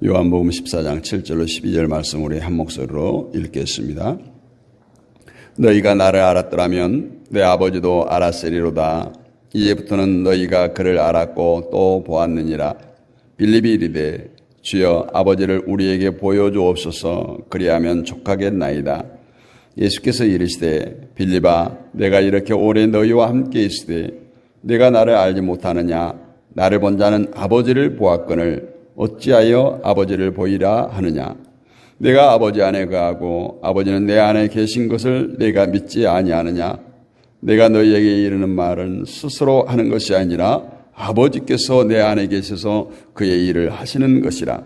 요한복음 14장 7절로 12절 말씀 우리 한 목소리로 읽겠습니다. 너희가 나를 알았더라면 내 아버지도 알았으리로다. 이제부터는 너희가 그를 알았고 또 보았느니라. 빌립이 이르되 주여 아버지를 우리에게 보여주옵소서. 그리하면 족하겠나이다. 예수께서 이르시되 빌립아 내가 이렇게 오래 너희와 함께 있으되 내가 나를 알지 못하느냐. 나를 본 자는 아버지를 보았거늘 어찌하여 아버지를 보이라 하느냐. 내가 아버지 안에 거하고 아버지는 내 안에 계신 것을 내가 믿지 아니하느냐. 내가 너희에게 이르는 말은 스스로 하는 것이 아니라 아버지께서 내 안에 계셔서 그의 일을 하시는 것이라.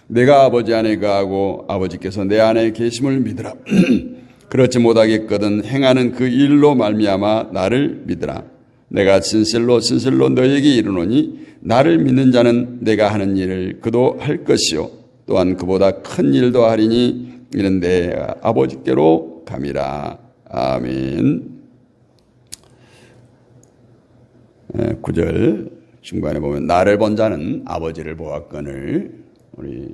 내가 아버지 안에 거하고 아버지께서 내 안에 계심을 믿으라. 그렇지 못하겠거든 행하는 그 일로 말미암아 나를 믿으라. 내가 진실로 너희에게 이르노니 나를 믿는 자는 내가 하는 일을 그도 할 것이요 또한 그보다 큰 일도 하리니 이는 내 아버지께로 감이라. 아멘. 9절 중간에 보면 나를 본 자는 아버지를 보았거늘 우리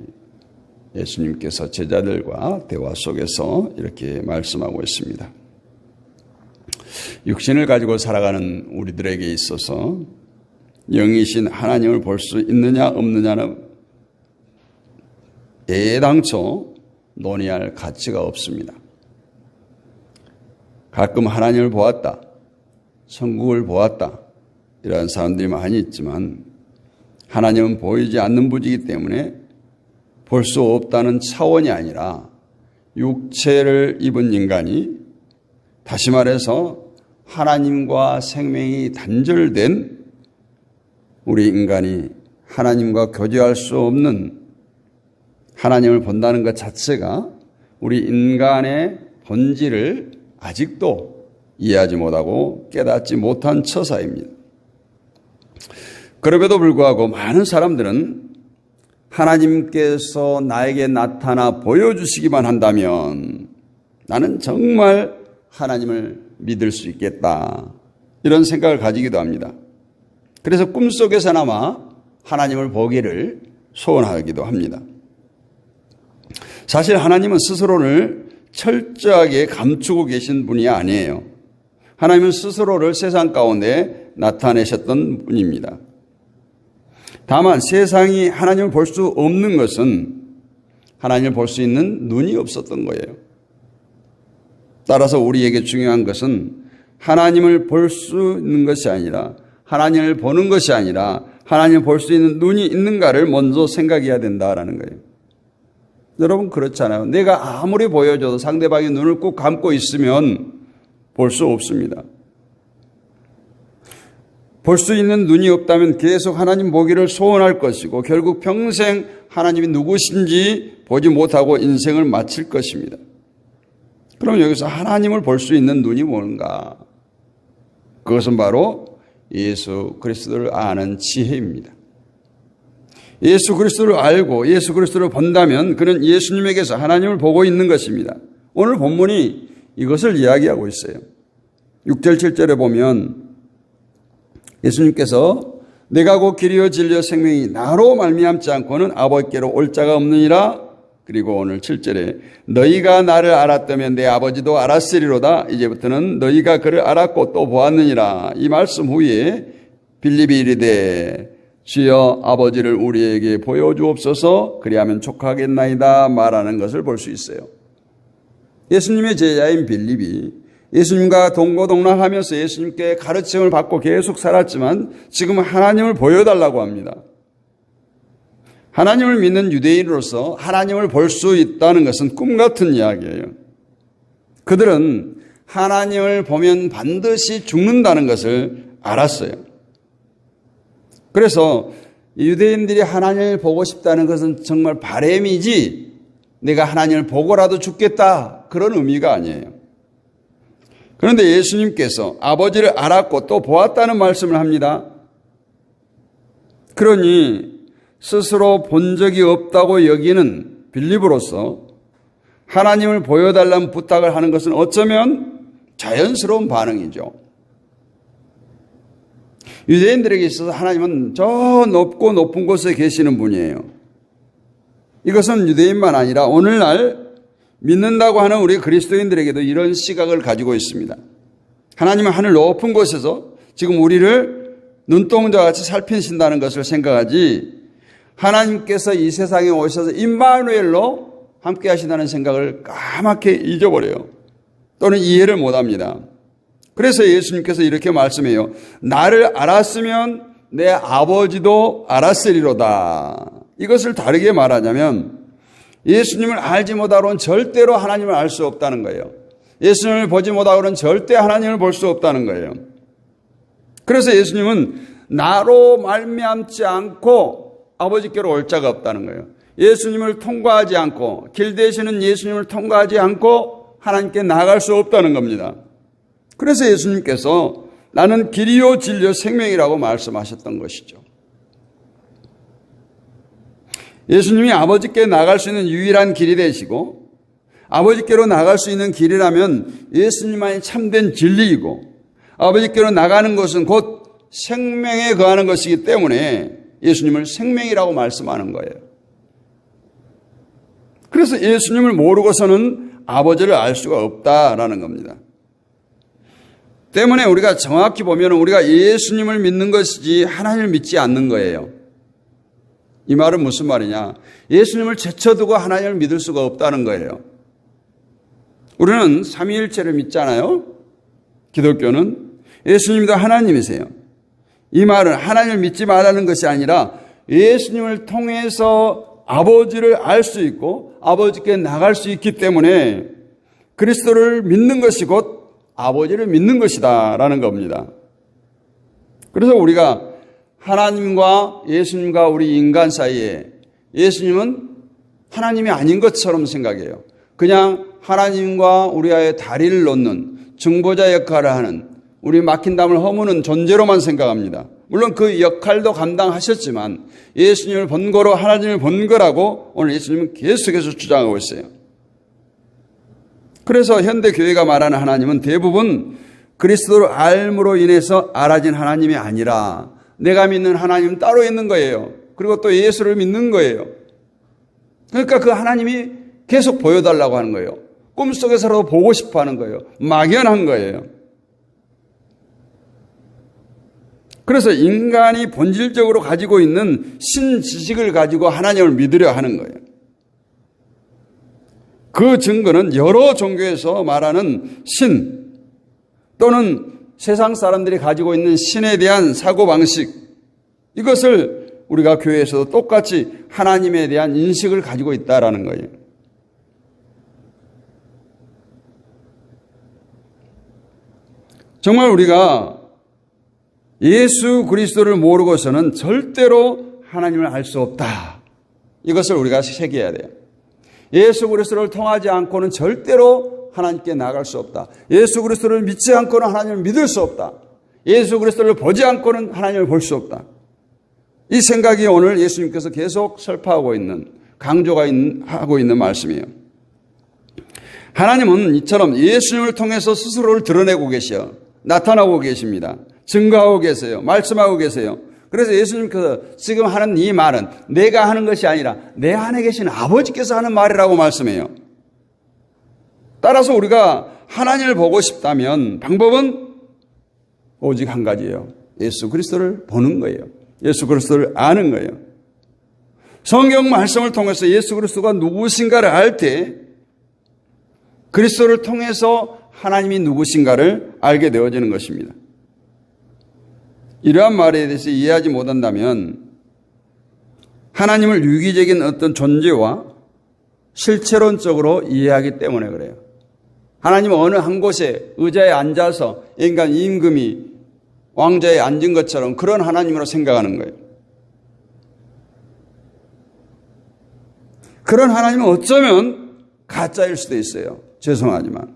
예수님께서 제자들과 대화 속에서 이렇게 말씀하고 있습니다. 육신을 가지고 살아가는 우리들에게 있어서 영이신 하나님을 볼 수 있느냐 없느냐는 애당초 논의할 가치가 없습니다. 가끔 하나님을 보았다, 천국을 보았다 이런 사람들이 많이 있지만 하나님은 보이지 않는 분이기 때문에 볼 수 없다는 차원이 아니라 육체를 입은 인간이 다시 말해서 하나님과 생명이 단절된 우리 인간이 하나님과 교제할 수 없는 하나님을 본다는 것 자체가 우리 인간의 본질을 아직도 이해하지 못하고 깨닫지 못한 처사입니다. 그럼에도 불구하고 많은 사람들은 하나님께서 나에게 나타나 보여주시기만 한다면 나는 정말 하나님을 믿을 수 있겠다 이런 생각을 가지기도 합니다. 그래서 꿈속에서나마 하나님을 보기를 소원하기도 합니다. 사실 하나님은 스스로를 철저하게 감추고 계신 분이 아니에요. 하나님은 스스로를 세상 가운데 나타내셨던 분입니다. 다만 세상이 하나님을 볼 수 없는 것은 하나님을 볼 수 있는 눈이 없었던 거예요. 따라서 우리에게 중요한 것은 하나님을 볼 수 있는 것이 아니라 하나님을 보는 것이 아니라 하나님을 볼 수 있는 눈이 있는가를 먼저 생각해야 된다라는 거예요. 여러분 그렇잖아요. 내가 아무리 보여줘도 상대방이 눈을 꼭 감고 있으면 볼 수 없습니다. 볼 수 있는 눈이 없다면 계속 하나님 보기를 소원할 것이고 결국 평생 하나님이 누구신지 보지 못하고 인생을 마칠 것입니다. 그럼 여기서 하나님을 볼 수 있는 눈이 뭔가? 그것은 바로 예수 그리스도를 아는 지혜입니다. 예수 그리스도를 알고 예수 그리스도를 본다면 그는 예수님에게서 하나님을 보고 있는 것입니다. 오늘 본문이 이것을 이야기하고 있어요. 6절 7절에 보면 예수님께서 내가 곧 길이요 진리요 생명이 나로 말미암지 않고는 아버지께로 올 자가 없느니라. 그리고 오늘 7절에 너희가 나를 알았다면 내 아버지도 알았으리로다. 이제부터는 너희가 그를 알았고 또 보았느니라. 이 말씀 후에 빌립이 이르되 주여 아버지를 우리에게 보여주옵소서. 그리하면 족하겠나이다 말하는 것을 볼 수 있어요. 예수님의 제자인 빌립이 예수님과 동고동락하면서 예수님께 가르침을 받고 계속 살았지만 지금 하나님을 보여달라고 합니다. 하나님을 믿는 유대인으로서 하나님을 볼 수 있다는 것은 꿈 같은 이야기예요. 그들은 하나님을 보면 반드시 죽는다는 것을 알았어요. 그래서 유대인들이 하나님을 보고 싶다는 것은 정말 바램이지 내가 하나님을 보고라도 죽겠다 그런 의미가 아니에요. 그런데 예수님께서 아버지를 알았고 또 보았다는 말씀을 합니다. 그러니 스스로 본 적이 없다고 여기는 빌립으로서 하나님을 보여달라는 부탁을 하는 것은 어쩌면 자연스러운 반응이죠. 유대인들에게 있어서 하나님은 저 높고 높은 곳에 계시는 분이에요. 이것은 유대인만 아니라 오늘날 믿는다고 하는 우리 그리스도인들에게도 이런 시각을 가지고 있습니다. 하나님은 하늘 높은 곳에서 지금 우리를 눈동자와 같이 살피신다는 것을 생각하지 하나님께서 이 세상에 오셔서 임마누엘로 함께 하신다는 생각을 까맣게 잊어버려요. 또는 이해를 못합니다. 그래서 예수님께서 이렇게 말씀해요. 나를 알았으면 내 아버지도 알았으리로다. 이것을 다르게 말하자면 예수님을 알지 못하고는 절대로 하나님을 알 수 없다는 거예요. 예수님을 보지 못하고는 절대 하나님을 볼 수 없다는 거예요. 그래서 예수님은 나로 말미암지 않고 아버지께로 올 자가 없다는 거예요. 예수님을 통과하지 않고 길 되시는 예수님을 통과하지 않고 하나님께 나아갈 수 없다는 겁니다. 그래서 예수님께서 나는 길이요 진리요 생명이라고 말씀하셨던 것이죠. 예수님이 아버지께 나갈 수 있는 유일한 길이 되시고 아버지께로 나갈 수 있는 길이라면 예수님만이 참된 진리이고 아버지께로 나가는 것은 곧 생명에 거하는 것이기 때문에 예수님을 생명이라고 말씀하는 거예요. 그래서 예수님을 모르고서는 아버지를 알 수가 없다라는 겁니다. 때문에 우리가 정확히 보면 우리가 예수님을 믿는 것이지 하나님을 믿지 않는 거예요. 이 말은 무슨 말이냐? 예수님을 제쳐두고 하나님을 믿을 수가 없다는 거예요. 우리는 삼위일체를 믿잖아요. 기독교는 예수님도 하나님이세요. 이 말은 하나님을 믿지 말라는 것이 아니라 예수님을 통해서 아버지를 알 수 있고 아버지께 나갈 수 있기 때문에 그리스도를 믿는 것이 곧 아버지를 믿는 것이다 라는 겁니다. 그래서 우리가 하나님과 예수님과 우리 인간 사이에 예수님은 하나님이 아닌 것처럼 생각해요. 그냥 하나님과 우리와의 다리를 놓는 중보자 역할을 하는 우리 막힌 담을 허무는 존재로만 생각합니다. 물론 그 역할도 감당하셨지만 예수님을 본거로 하나님을 본 거라고 오늘 예수님은 계속해서 주장하고 있어요. 그래서 현대 교회가 말하는 하나님은 대부분 그리스도를 알므로 인해서 알아진 하나님이 아니라 내가 믿는 하나님은 따로 있는 거예요. 그리고 또 예수를 믿는 거예요. 그러니까 그 하나님이 계속 보여달라고 하는 거예요. 꿈속에서라도 보고 싶어 하는 거예요. 막연한 거예요. 그래서 인간이 본질적으로 가지고 있는 신지식을 가지고 하나님을 믿으려 하는 거예요. 그 증거는 여러 종교에서 말하는 신 또는 세상 사람들이 가지고 있는 신에 대한 사고방식, 이것을 우리가 교회에서도 똑같이 하나님에 대한 인식을 가지고 있다는 거예요. 정말 우리가 예수 그리스도를 모르고서는 절대로 하나님을 알 수 없다. 이것을 우리가 새겨야 돼요. 예수 그리스도를 통하지 않고는 절대로 하나님께 나아갈 수 없다. 예수 그리스도를 믿지 않고는 하나님을 믿을 수 없다. 예수 그리스도를 보지 않고는 하나님을 볼 수 없다. 이 생각이 오늘 예수님께서 계속 설파하고 있는, 하고 있는 말씀이에요. 하나님은 이처럼 예수님을 통해서 스스로를 드러내고 계셔. 나타나고 계십니다. 증거하고 계세요. 말씀하고 계세요. 그래서 예수님께서 지금 하는 이 말은 내가 하는 것이 아니라 내 안에 계신 아버지께서 하는 말이라고 말씀해요. 따라서 우리가 하나님을 보고 싶다면 방법은 오직 한 가지예요. 예수 그리스도를 보는 거예요. 예수 그리스도를 아는 거예요. 성경 말씀을 통해서 예수 그리스도가 누구신가를 알 때 그리스도를 통해서 하나님이 누구신가를 알게 되어지는 것입니다. 이러한 말에 대해서 이해하지 못한다면 하나님을 유기적인 어떤 존재와 실체론적으로 이해하기 때문에 그래요. 하나님은 어느 한 곳에 의자에 앉아서 인간 임금이 왕자에 앉은 것처럼 그런 하나님으로 생각하는 거예요. 그런 하나님은 어쩌면 가짜일 수도 있어요. 죄송하지만.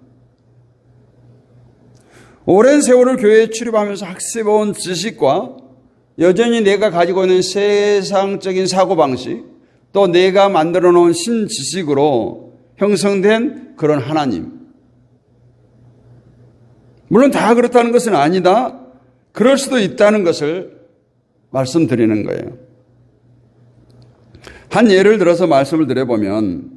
오랜 세월을 교회에 출입하면서 학습해온 지식과 여전히 내가 가지고 있는 세상적인 사고방식, 또 내가 만들어 놓은 신지식으로 형성된 그런 하나님. 물론 다 그렇다는 것은 아니다. 그럴 수도 있다는 것을 말씀드리는 거예요. 한 예를 들어서 말씀을 드려보면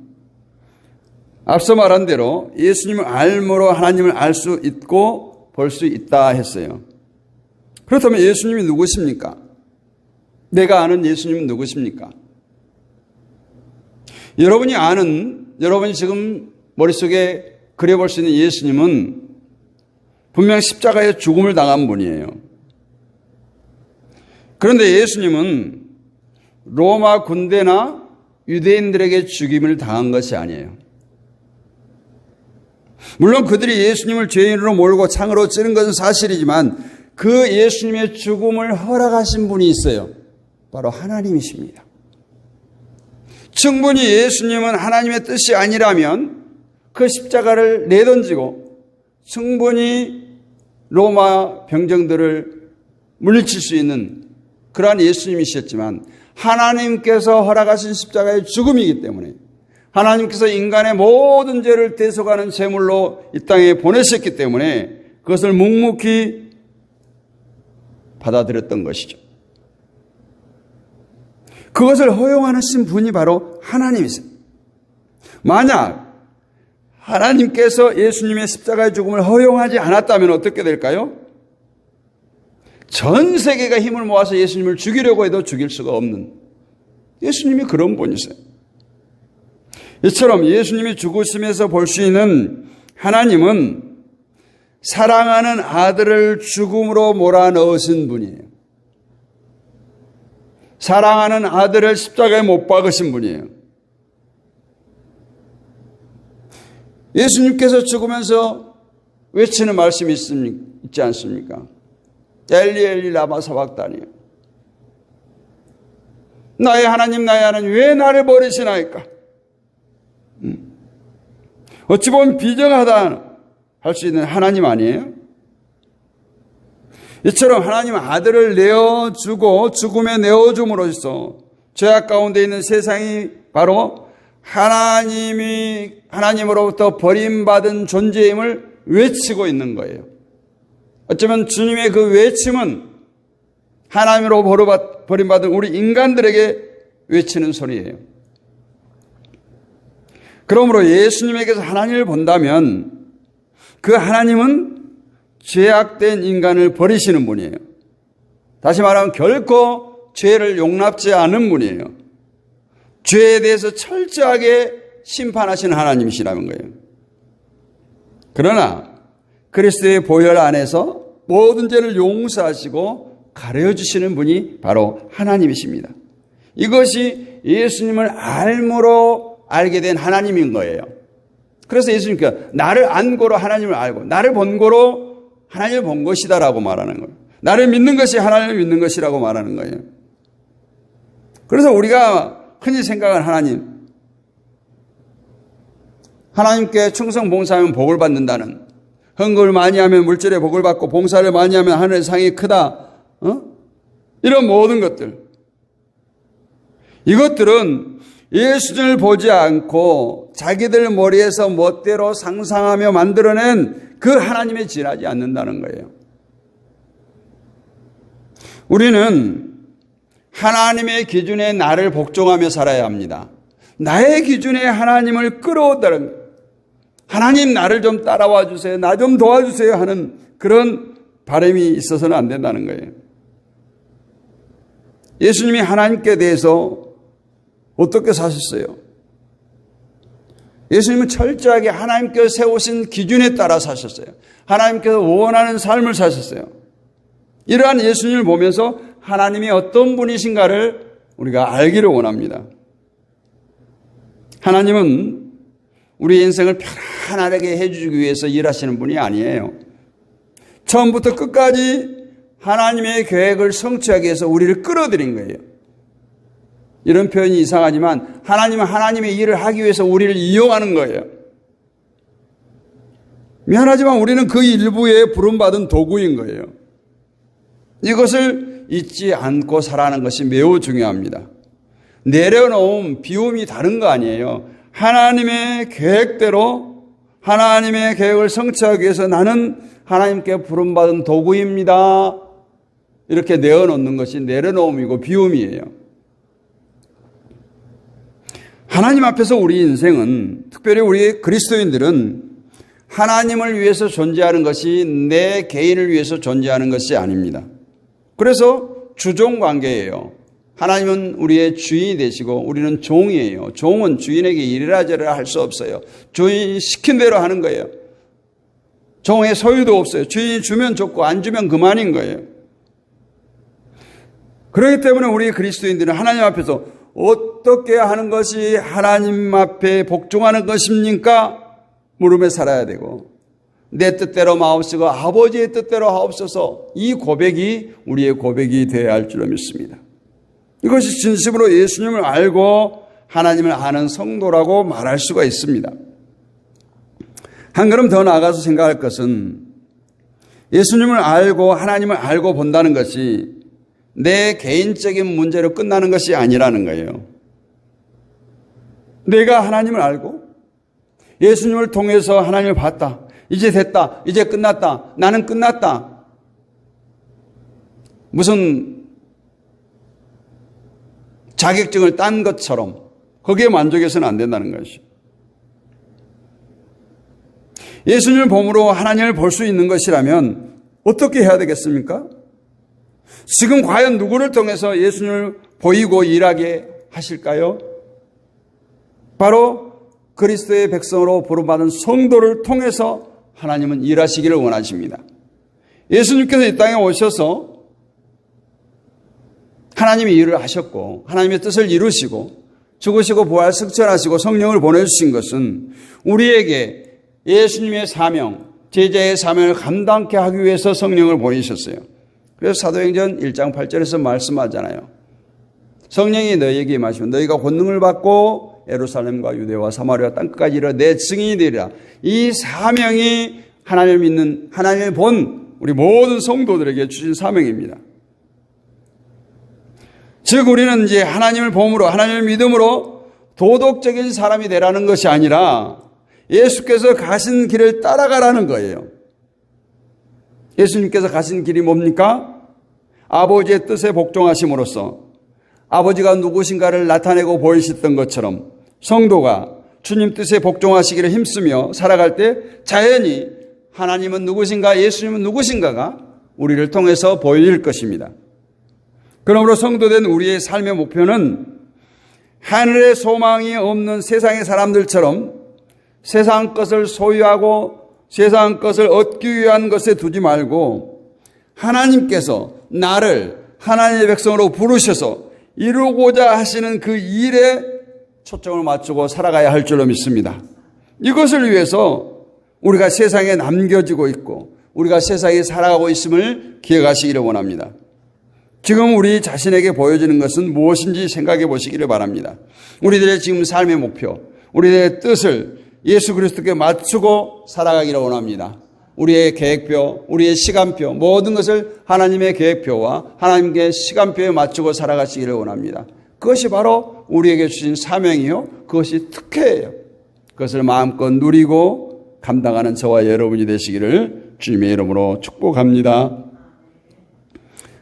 앞서 말한 대로 예수님을 알므로 하나님을 알 수 있고 볼 수 있다 했어요. 그렇다면 예수님이 누구십니까? 내가 아는 예수님은 누구십니까? 여러분이 지금 머릿속에 그려볼 수 있는 예수님은 분명 십자가에 죽음을 당한 분이에요. 그런데 예수님은 로마 군대나 유대인들에게 죽임을 당한 것이 아니에요. 물론 그들이 예수님을 죄인으로 몰고 창으로 찌른 것은 사실이지만 그 예수님의 죽음을 허락하신 분이 있어요. 바로 하나님이십니다. 충분히 예수님은 하나님의 뜻이 아니라면 그 십자가를 내던지고 충분히 로마 병정들을 물리칠 수 있는 그러한 예수님이셨지만 하나님께서 허락하신 십자가의 죽음이기 때문에 하나님께서 인간의 모든 죄를 대속하는 제물로 이 땅에 보내셨기 때문에 그것을 묵묵히 받아들였던 것이죠. 그것을 허용하신 분이 바로 하나님이세요. 만약 하나님께서 예수님의 십자가의 죽음을 허용하지 않았다면 어떻게 될까요? 전 세계가 힘을 모아서 예수님을 죽이려고 해도 죽일 수가 없는 예수님이 그런 분이세요. 이처럼 예수님이 죽으심에서 볼 수 있는 하나님은 사랑하는 아들을 죽음으로 몰아넣으신 분이에요. 사랑하는 아들을 십자가에 못 박으신 분이에요. 예수님께서 죽으면서 외치는 말씀이 있지 않습니까? 엘리 엘리 라마 사박다니, 나의 하나님 왜 나를 버리시나이까? 어찌 보면 비정하다 할 수 있는 하나님 아니에요? 이처럼 하나님 아들을 내어주고 죽음에 내어줌으로써 죄악 가운데 있는 세상이 바로 하나님으로부터 버림받은 존재임을 외치고 있는 거예요. 어쩌면 주님의 그 외침은 하나님으로 버림받은 우리 인간들에게 외치는 소리예요. 그러므로 예수님에게서 하나님을 본다면 그 하나님은 죄악된 인간을 버리시는 분이에요. 다시 말하면 결코 죄를 용납지 않은 분이에요. 죄에 대해서 철저하게 심판하시는 하나님이시라는 거예요. 그러나 그리스도의 보혈 안에서 모든 죄를 용서하시고 가려주시는 분이 바로 하나님이십니다. 이것이 예수님을 알므로 알게 된 하나님인 거예요. 그래서 예수님께서 나를 안고로 하나님을 알고 나를 본고로 하나님을 본 것이다라고 말하는 거예요. 나를 믿는 것이 하나님을 믿는 것이라고 말하는 거예요. 그래서 우리가 흔히 생각하는 하나님께 충성 봉사하면 복을 받는다는, 헌금을 많이 하면 물질의 복을 받고 봉사를 많이 하면 하늘의 상이 크다, 이런 모든 것들, 이것들은 예수를 보지 않고 자기들 머리에서 멋대로 상상하며 만들어낸 그 하나님에 지나지 않는다는 거예요. 우리는 하나님의 기준에 나를 복종하며 살아야 합니다. 나의 기준에 하나님을 끌어온다는 거예요. 하나님 나를 좀 따라와 주세요, 나 좀 도와주세요 하는 그런 바람이 있어서는 안 된다는 거예요. 예수님이 하나님께 대해서 어떻게 사셨어요? 예수님은 철저하게 하나님께서 세우신 기준에 따라 사셨어요. 하나님께서 원하는 삶을 사셨어요. 이러한 예수님을 보면서 하나님이 어떤 분이신가를 우리가 알기를 원합니다. 하나님은 우리 인생을 편안하게 해주기 위해서 일하시는 분이 아니에요. 처음부터 끝까지 하나님의 계획을 성취하기 위해서 우리를 끌어들인 거예요. 이런 표현이 이상하지만 하나님은 하나님의 일을 하기 위해서 우리를 이용하는 거예요. 미안하지만 우리는 그 일부에 부름받은 도구인 거예요. 이것을 잊지 않고 살아가는 것이 매우 중요합니다. 내려놓음, 비움이 다른 거 아니에요. 하나님의 계획대로 하나님의 계획을 성취하기 위해서 나는 하나님께 부름받은 도구입니다, 이렇게 내어놓는 것이 내려놓음이고 비움이에요. 하나님 앞에서 우리 인생은, 특별히 우리 그리스도인들은 하나님을 위해서 존재하는 것이 내 개인을 위해서 존재하는 것이 아닙니다. 그래서 주종 관계예요. 하나님은 우리의 주인이 되시고 우리는 종이에요. 종은 주인에게 이래라 저래라 할 수 없어요. 주인이 시킨 대로 하는 거예요. 종의 소유도 없어요. 주인이 주면 좋고 안 주면 그만인 거예요. 그렇기 때문에 우리 그리스도인들은 하나님 앞에서 어떻게 하는 것이 하나님 앞에 복종하는 것입니까? 물으며 살아야 되고, 내 뜻대로 마옵시고 아버지의 뜻대로 하옵소서, 이 고백이 우리의 고백이 되어야 할 줄로 믿습니다. 이것이 진심으로 예수님을 알고 하나님을 아는 성도라고 말할 수가 있습니다. 한 걸음 더 나아가서 생각할 것은, 예수님을 알고 하나님을 알고 본다는 것이 내 개인적인 문제로 끝나는 것이 아니라는 거예요. 내가 하나님을 알고 예수님을 통해서 하나님을 봤다. 이제 됐다. 이제 끝났다. 나는 끝났다. 무슨 자격증을 딴 것처럼 거기에 만족해서는 안 된다는 것이죠. 예수님을 봄으로 하나님을 볼 수 있는 것이라면 어떻게 해야 되겠습니까? 지금 과연 누구를 통해서 예수님을 보이고 일하게 하실까요? 바로 그리스도의 백성으로 부름받은 성도를 통해서 하나님은 일하시기를 원하십니다. 예수님께서 이 땅에 오셔서 하나님이 일을 하셨고 하나님의 뜻을 이루시고 죽으시고 부활 승천하시고 성령을 보내주신 것은 우리에게 예수님의 사명, 제자의 사명을 감당케 하기 위해서 성령을 보내셨어요. 그래서 사도행전 1장 8절에서 말씀하잖아요. 성령이 너희에게 임하시면 너희가 권능을 받고 예루살렘과 유대와 사마리아 땅끝까지 이르러 내 증인이 되리라. 이 사명이 하나님을 믿는, 하나님을 본 우리 모든 성도들에게 주신 사명입니다. 즉 우리는 이제 하나님을 봄으로, 하나님을 믿음으로 도덕적인 사람이 되라는 것이 아니라 예수께서 가신 길을 따라가라는 거예요. 예수님께서 가신 길이 뭡니까? 아버지의 뜻에 복종하심으로써 아버지가 누구신가를 나타내고 보이셨던 것처럼 성도가 주님 뜻에 복종하시기를 힘쓰며 살아갈 때 자연히 하나님은 누구신가, 예수님은 누구신가가 우리를 통해서 보일 것입니다. 그러므로 성도된 우리의 삶의 목표는 하늘의 소망이 없는 세상의 사람들처럼 세상 것을 소유하고 세상 것을 얻기 위한 것에 두지 말고 하나님께서 나를 하나님의 백성으로 부르셔서 이루고자 하시는 그 일에 초점을 맞추고 살아가야 할 줄로 믿습니다. 이것을 위해서 우리가 세상에 남겨지고 있고 우리가 세상에 살아가고 있음을 기억하시기를 원합니다. 지금 우리 자신에게 보여지는 것은 무엇인지 생각해 보시기를 바랍니다. 우리들의 지금 삶의 목표, 우리들의 뜻을 예수 그리스도께 맞추고 살아가기를 원합니다. 우리의 계획표, 우리의 시간표, 모든 것을 하나님의 계획표와 하나님의 시간표에 맞추고 살아가시기를 원합니다. 그것이 바로 우리에게 주신 사명이요, 그것이 특혜예요. 그것을 마음껏 누리고 감당하는 저와 여러분이 되시기를 주님의 이름으로 축복합니다.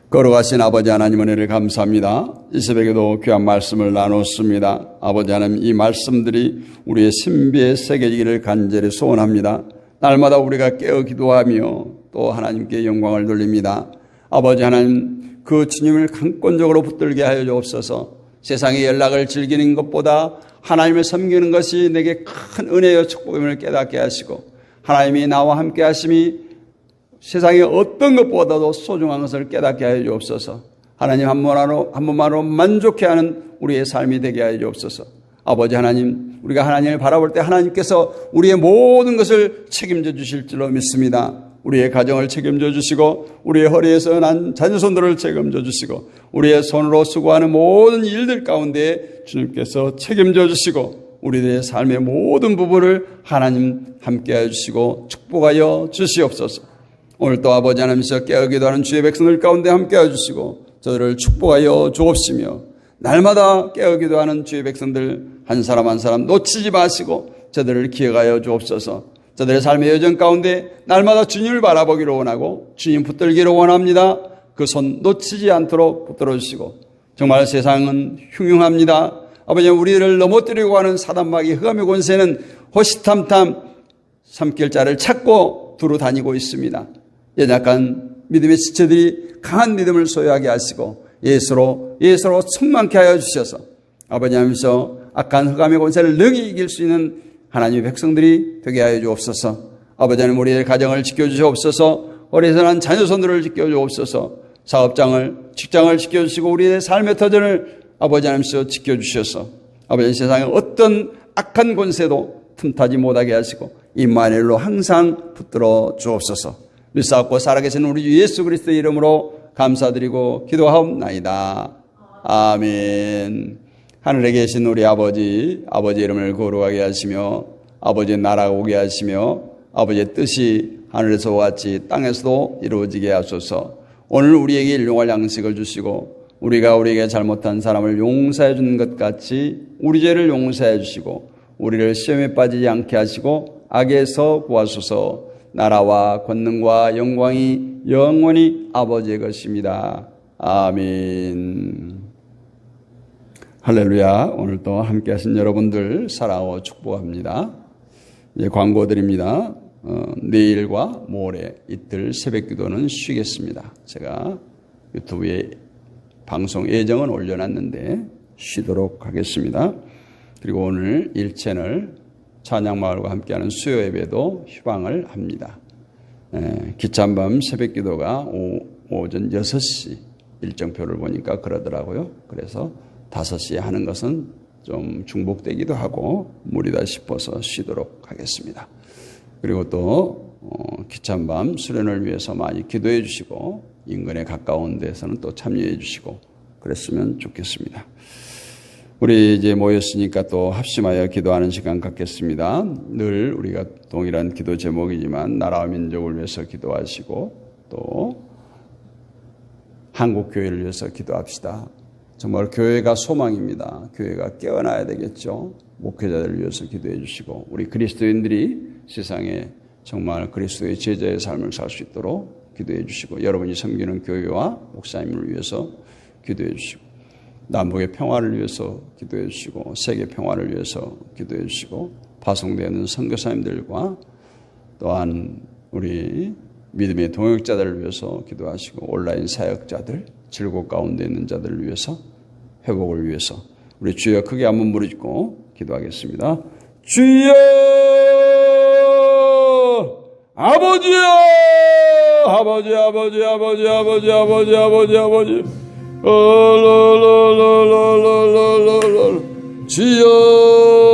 걸어가신 아버지 하나님 은혜를 감사합니다. 이 새벽에도 귀한 말씀을 나눴습니다. 아버지 하나님, 이 말씀들이 우리의 신비에 새겨지기를 간절히 소원합니다. 날마다 우리가 깨어 기도하며 또 하나님께 영광을 돌립니다. 아버지 하나님, 그 주님을 강권적으로 붙들게 하여 주옵소서. 세상의 연락을 즐기는 것보다 하나님을 섬기는 것이 내게 큰 은혜여 축복임을 깨닫게 하시고, 하나님이 나와 함께 하심이 세상의 어떤 것보다도 소중한 것을 깨닫게 하여 주옵소서. 하나님 한 번만으로 만족해 하는 우리의 삶이 되게 하여 주옵소서. 아버지 하나님, 우리가 하나님을 바라볼 때 하나님께서 우리의 모든 것을 책임져 주실 줄로 믿습니다. 우리의 가정을 책임져 주시고 우리의 허리에서 난 자녀손들을 책임져 주시고 우리의 손으로 수고하는 모든 일들 가운데 주님께서 책임져 주시고 우리들의 삶의 모든 부분을 하나님 함께하여 주시고 축복하여 주시옵소서. 오늘 또 아버지 하나님께서 깨어기도 하는 주의 백성들 가운데 함께하여 주시고 저들을 축복하여 주옵시며 날마다 깨어기도 하는 주의 백성들 한 사람 한 사람 놓치지 마시고 저들을 기억하여 주옵소서. 저들의 삶의 여정 가운데 날마다 주님을 바라보기를 원하고 주님 붙들기를 원합니다. 그 손 놓치지 않도록 붙들어 주시고 정말 세상은 흉흉합니다. 아버지 우리를 넘어뜨리고 하는 사단마귀 흑암의 권세는 호시탐탐 삼킬 자를 찾고 두루 다니고 있습니다. 연약한 믿음의 지체들이 강한 믿음을 소유하게 하시고 예수로 충만케 하여 주셔서 아버지 하면서 악한 흑암의 권세를 능히 이길 수 있는 하나님의 백성들이 되게 하여 주옵소서. 아버지 하나님 우리의 가정을 지켜주시옵소서. 어리선한 자녀 손들을 지켜주옵소서. 사업장을 직장을 지켜주시고 우리의 삶의 터전을 아버지 하나님께서 지켜주셔서 아버지 세상에 어떤 악한 권세도 틈타지 못하게 하시고 임마누엘로 항상 붙들어 주옵소서. 믿사옵고 살아계신 우리 주 예수 그리스도의 이름으로 감사드리고 기도하옵나이다. 아멘. 하늘에 계신 우리 아버지 이름을 거룩하게 하시며 아버지의 나라가 오게 하시며 아버지의 뜻이 하늘에서와 같이 땅에서도 이루어지게 하소서. 오늘 우리에게 일용할 양식을 주시고 우리가 우리에게 잘못한 사람을 용서해 주는 것 같이 우리 죄를 용서해 주시고 우리를 시험에 빠지지 않게 하시고 악에서 구하소서. 나라와 권능과 영광이 영원히 아버지의 것입니다. 아멘. 할렐루야. 오늘도 함께 하신 여러분들 사랑하고 축복합니다. 이제 광고 드립니다. 내일과 모레 이틀 새벽 기도는 쉬겠습니다. 제가 유튜브에 방송 예정은 올려놨는데 쉬도록 하겠습니다. 그리고 오늘 1채널 찬양마을과 함께하는 수요 예배도 휴방을 합니다. 기찬밤 새벽 기도가 오전 6시 일정표를 보니까 그러더라고요. 그래서 5시에 하는 것은 좀 중복되기도 하고 무리다 싶어서 쉬도록 하겠습니다. 그리고 또 기찬밤 수련을 위해서 많이 기도해 주시고 인근에 가까운 데서는 또 참여해 주시고 그랬으면 좋겠습니다. 우리 이제 모였으니까 또 합심하여 기도하는 시간 갖겠습니다. 늘 우리가 동일한 기도 제목이지만 나라와 민족을 위해서 기도하시고 또 한국 교회를 위해서 기도합시다. 정말 교회가 소망입니다. 교회가 깨어나야 되겠죠. 목회자들을 위해서 기도해 주시고 우리 그리스도인들이 세상에 정말 그리스도의 제자의 삶을 살 수 있도록 기도해 주시고 여러분이 섬기는 교회와 목사님을 위해서 기도해 주시고 남북의 평화를 위해서 기도해 주시고 세계 평화를 위해서 기도해 주시고 파송되는 선교사님들과 또한 우리 믿음의 동역자들을 위해서 기도하시고 온라인 사역자들 질곡 가운데 있는 자들을 위해서 회복을 위해서 우리 주여 크게 한번 부르짖고 기도하겠습니다. 주여 아버지여 아버지 아버지 아버지 아버지 아버지 아버지 아버지 주여